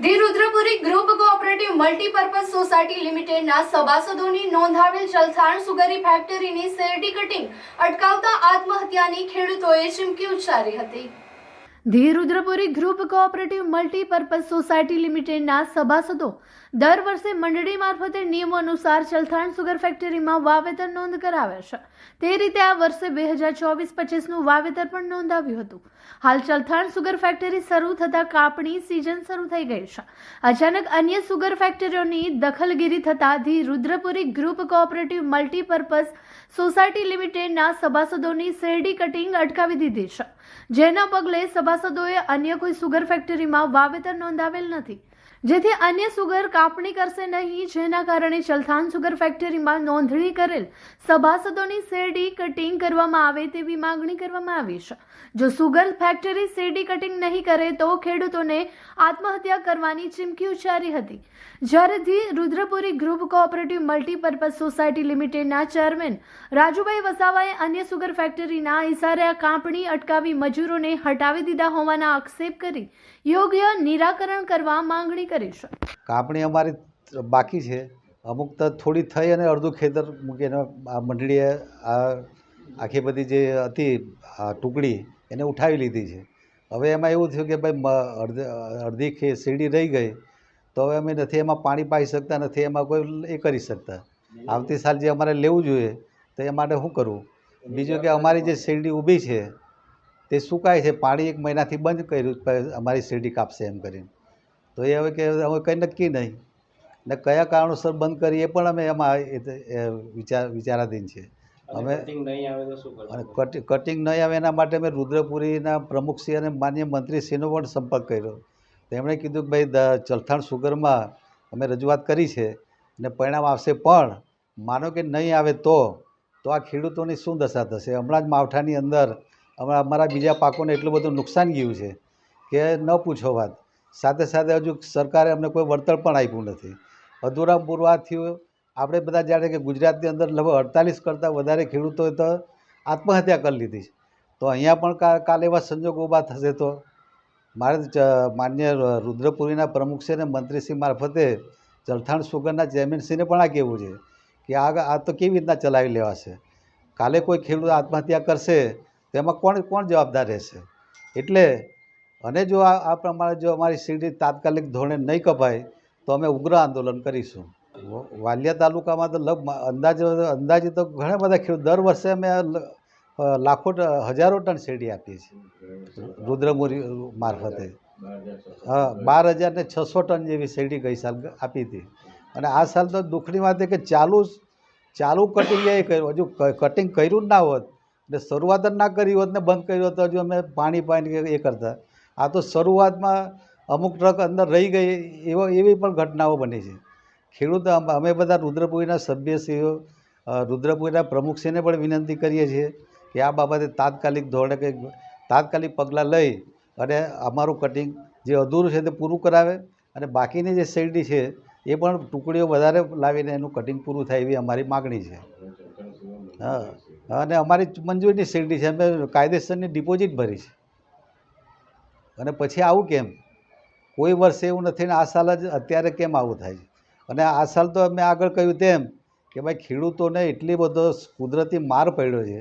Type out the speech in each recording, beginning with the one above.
The Rudrapuri group cooperative multipurpose society લિમિટેડના સભાસદોની નોંધાવેલ ચલથાણ સુગરી ફેક્ટરીની શેરડી કટિંગ અટકાવતા આત્મહત્યાની ખેડૂતોએ ચીમકી ઉચ્ચારી હતી। The Rudrapuri group cooperative multipurpose society લિમિટેડના સભાસદો દર વર્ષે મંડળી મારફતે નિયમો અનુસાર ચલથાણ સુગર ફેક્ટરીમાં વાવેતર નોંધ કરાવે છે। તે રીતે આ વર્ષે 2024-25નું વાવેતર પણ નોંધાવ્યું હતું। હાલ ચલથાણ સુગર ફેક્ટરી શરૂ થતા કાપણી સિઝન શરૂ થઈ ગઈ છે। અચાનક અન્ય સુગર ફેક્ટરીઓની દખલગીરી થતા the Rudrapuri group cooperative multipurpose society લિમિટેડના સભાસદોની શેરડી કટિંગ અટકાવી દીધી છે, જેના પગલે સભાસદોએ અન્ય કોઈ સુગર ફેક્ટરીમાં વાવેતર નોંધાવેલ નથી, જેથી અન્ય સુગર કાપણી કરશે નહીં, જેના કારણે ચલથાણ સુગર ફેક્ટરીમાં નોંધણી કરેલ સભાસદોની શેરડી કટિંગ કરવામાં આવે તેવી માંગણી કરવામાં આવી છે। જો સુગર ફેક્ટરી શેરડી કટિંગ નહીં કરે તો ખેડૂતોને આત્મહત્યા કરવાની ચીમકી ઉચ્ચારી હતી। જ્યારે the Rudrapuri group cooperative multipurpose society લિમિટેડના ચેરમેન રાજુભાઈ વસાવાએ અન્ય સુગર ફેક્ટરીના ઇશારે આ કાપણી અટકાવી મજૂરોને હટાવી દીધા હોવાના આક્ષેપ કરી યોગ્ય નિરાકરણ કરવા માંગણી કરી છે। કાપણી અમારી બાકી છે, અમુક તો થોડી થઈ અને અડધું ખેતર મૂકીને આ મંડળીએ આ આખી બધી જે હતી આ ટુકડી એને ઉઠાવી લીધી છે। હવે એમાં એવું થયું કે ભાઈ અડધી શેરડી રહી ગઈ, તો હવે અમે નથી એમાં પાણી પાઈ શકતા, નથી એમાં કોઈ એ કરી શકતા। આવતી સાલ જે અમારે લેવું જોઈએ તો એ માટે શું કરવું? બીજું કે અમારી જે શેરડી ઊભી છે તે સુકાય છે, પાણી 1 મહિનાથી બંધ કર્યું, અમારી શેરડી કાપશે એમ કરીને, તો એ હવે કે હવે કંઈ નક્કી નહીં ને કયા કારણોસર બંધ કરી એ પણ અમે એમાં વિચારાધીન છે। અમે કટિંગ નહીં આવે એના માટે અમે રુદ્રપુરીના પ્રમુખશ્રી અને માન્ય મંત્રીશ્રીનો પણ સંપર્ક કર્યો। તેમણે કીધું કે ભાઈ ચલથાણ સુગરમાં અમે રજૂઆત કરી છે ને પરિણામ આવશે, પણ માનો કે નહીં આવે તો આ ખેડૂતોની શું દશા થશે? હમણાં જ માવઠાની અંદર અમારા બીજા પાકોને એટલું બધું નુકસાન ગયું છે કે ન પૂછો વાત। સાથે સાથે હજુ સરકારે અમને કોઈ વળતર પણ આપ્યું નથી। અધૂરા પુરવાથી આપણે બધા જાણે કે ગુજરાતની અંદર લગભગ 48 કરતાં વધારે ખેડૂતોએ તો આત્મહત્યા કરી લીધી છે, તો અહીંયા પણ કાલે એવા સંજોગો ઊભા થશે તો મારે માન્ય રુદ્રપુરીના પ્રમુખશ્રી અને મંત્રીશ્રી મારફતે ચલથાણ સુગરના ચેરમેનશ્રીને પણ આ કહેવું છે કે આ તો કેવી રીતના ચલાવી લેવાશે? કાલે કોઈ ખેડૂત આત્મહત્યા કરશે તો એમાં કોણ જવાબદાર રહેશે? એટલે અને જો આ પ્રમાણે જો અમારી શેરડી તાત્કાલિક ધોરણે નહીં કપાય તો અમે ઉગ્ર આંદોલન કરીશું। વાલિયા તાલુકામાં તો અંદાજે તો ઘણા બધા ખેડૂત દર વર્ષે અમે હજારો ટન શેરડી આપીએ છીએ રુદ્રપુરી મારફતે। હા, 12,600 ટન જેવી શેરડી ગઈ સાલ આપી હતી, અને આ સાલ તો દુઃખની વાત છે કે ચાલુ કટિંગ એ કર્યું, હજુ કટિંગ કર્યું જ ના હોત ને શરૂઆત જ ના કરી હોત ને બંધ કર્યું હોત તો હજુ અમે પાણી પાણી એ કરતા। આ તો શરૂઆતમાં અમુક ટ્રક અંદર રહી ગઈ એવી પણ ઘટનાઓ બની છે। ખેડૂત અમે બધા રુદ્રપુરીના સભ્યશ્રીઓ રુદ્રપુરીના પ્રમુખશ્રીને પણ વિનંતી કરીએ છીએ કે આ બાબતે તાત્કાલિક ધોરણે કંઈક તાત્કાલિક પગલાં લઈ અને અમારું કટિંગ જે અધૂરું છે તે પૂરું કરાવે, અને બાકીની જે શેરડી છે એ પણ ટુકડીઓ વધારે લાવીને એનું કટિંગ પૂરું થાય એવી અમારી માગણી છે। હા, અને અમારી મંજૂરીની શેરડી છે, અમે કાયદેસરની ડિપોઝિટ ભરી છે, અને પછી આવું કેમ? કોઈ વર્ષે એવું નથી ને આ સાલ જ અત્યારે કેમ આવું થાય છે? અને આ સાલ તો મેં આગળ કહ્યું તેમ કે ભાઈ ખેડૂતોને એટલી બધો કુદરતી માર પડ્યો છે,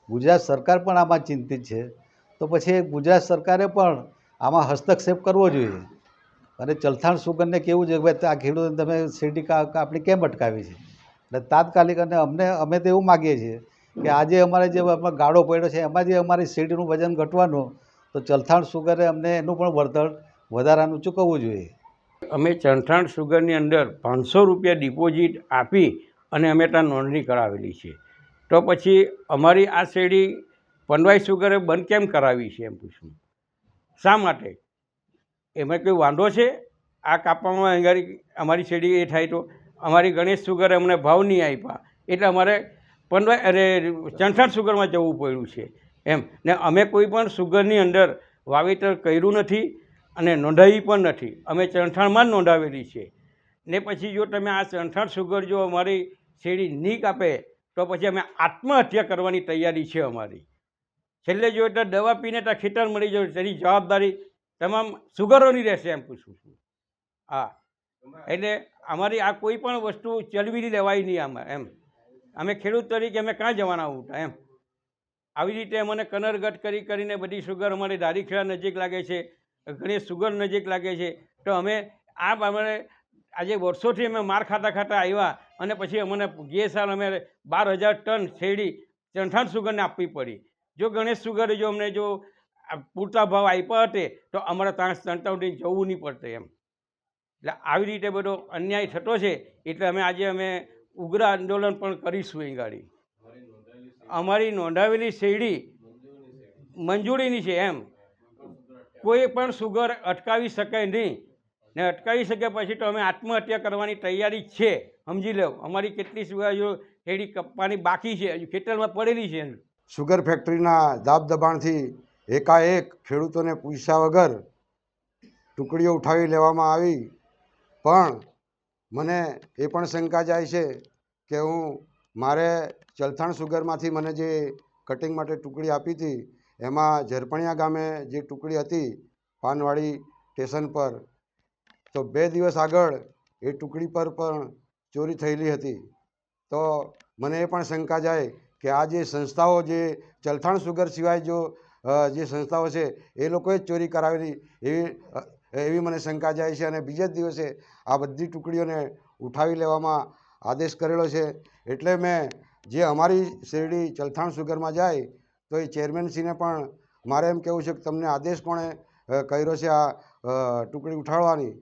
ગુજરાત સરકાર પણ આમાં ચિંતિત છે, તો પછી ગુજરાત સરકારે પણ આમાં હસ્તક્ષેપ કરવો જોઈએ અને ચલથાણ સુગરને કેવું છે કે ભાઈ આ ખેડૂતોને તમે શેરડી કાપણી કેમ અટકાવી છે? એટલે તાત્કાલિક, અને અમે તો એવું માગીએ છીએ કે આજે અમારે જે ગાળો પડ્યો છે એમાં જે અમારી શેરડીનું વજન ઘટવાનું, તો ચલથાણ સુગરે અમને એનું પણ વળતર વધારાનું ચૂકવવું જોઈએ। અમે ચલથાણ સુગરની અંદર 500 રૂપિયા ડિપોઝિટ આપી અને અમે ત્યાં નોંધણી કરાવેલી છે, તો પછી અમારી આ શેરડી પનવાઈ સુગરે બંધ કેમ કરાવી છે એમ પૂછવું? શા માટે? એમાં કોઈ વાંધો છે? આ કાપવામાં અમારી શેરડી એ થાય તો અમારી ગણેશ સુગરે અમને ભાવ નહીં આપ્યા એટલે અમારે ચલથાણ સુગરમાં જવું પડ્યું છે એમ, ને અમે કોઈ પણ સુગરની અંદર વાવેતર કર્યું નથી અને નોંધાવી પણ નથી, અમે ચલથાણમાં જ નોંધાવેલી છે। ને પછી જો તમે આ ચલથાણ સુગર જો અમારી શેરડી નહીં કાપે તો પછી અમે આત્મહત્યા કરવાની તૈયારી છે અમારી। છેલ્લે જો એટલે દવા પીને ત્યાં ખેતર મળી જાય તેની જવાબદારી તમામ સુગરોની રહેશે એમ પૂછું છું। હા, એટલે અમારી આ કોઈ પણ વસ્તુ ચલવી લેવાય નહીં આમાં એમ. અમે ખેડૂત તરીકે અમે ક્યાં જવાના ઉઠા એમ. આવી રીતે અમને કનરગટ કરીને બધી સુગર અમારી દારીખેડા નજીક લાગે છે, ઘણી સુગર નજીક લાગે છે. તો અમે આ બાબતે આજે વર્ષોથી અમે માર ખાતા આવ્યા અને પછી અમને જે સાલ અમે 12,000 ટન શેરડી ચંઠાણ સુગરને આપવી પડી. જો ગણેશ સુગરે જો અમને જો પૂરતા ભાવ આપ્યા હતે તો અમારે ત્યાં ચંટાઉડી જવું નહીં પડતે એમ. એટલે આવી રીતે બધો અન્યાય થતો છે. એટલે અમે ઉગ્ર આંદોલન પણ કરીશું અહીં ગાડી. અમારી નોંધાવેલી શેરડી મંજૂરીની છે એમ. કોઈ પણ સુગર અટકાવી શકે નહીં ને અટકાવી શકે પછી તો અમે આત્મહત્યા કરવાની તૈયારી જ છે. સમજી લો, અમારી કેટલી સુગર જો શેરડી કપવાની બાકી છે, હજુ ખેતરમાં પડેલી છે. શુગર ફેક્ટરીના દાબ દબાણથી એકાએક ખેડૂતોને પૂછ્યા વગર ટુકડીઓ ઉઠાવી લેવામાં આવી. પણ મને એ પણ શંકા જાય છે કે મારે ચલથાણ સુગરમાંથી મને જે કટિંગ માટે ટુકડી આપી હતી એમાં ઝરપણિયા ગામે જે ટુકડી હતી પાનવાડી સ્ટેશન પર, તો 2 દિવસ આગળ એ ટુકડી પર પણ ચોરી થયેલી હતી. તો મને એ પણ શંકા જાય કે આ જે સંસ્થાઓ જે ચલથાણ સુગર સિવાય જે સંસ્થાઓ છે એ લોકોએ જ ચોરી કરાવેલી એવી મને શંકા જાય છે. અને બીજે જ દિવસે આ બધી ટુકડીઓને ઉઠાવી લેવામાં આદેશ કરેલો છે. એટલે મેં જે અમારી શેરડી ચલથાણ સુગરમાં જાય તો એ ચેરમેનશ્રીને પણ મારે એમ કહેવું છે કે તમને આદેશ કોણે કર્યો છે આ ટુકડી ઉઠાડવાની,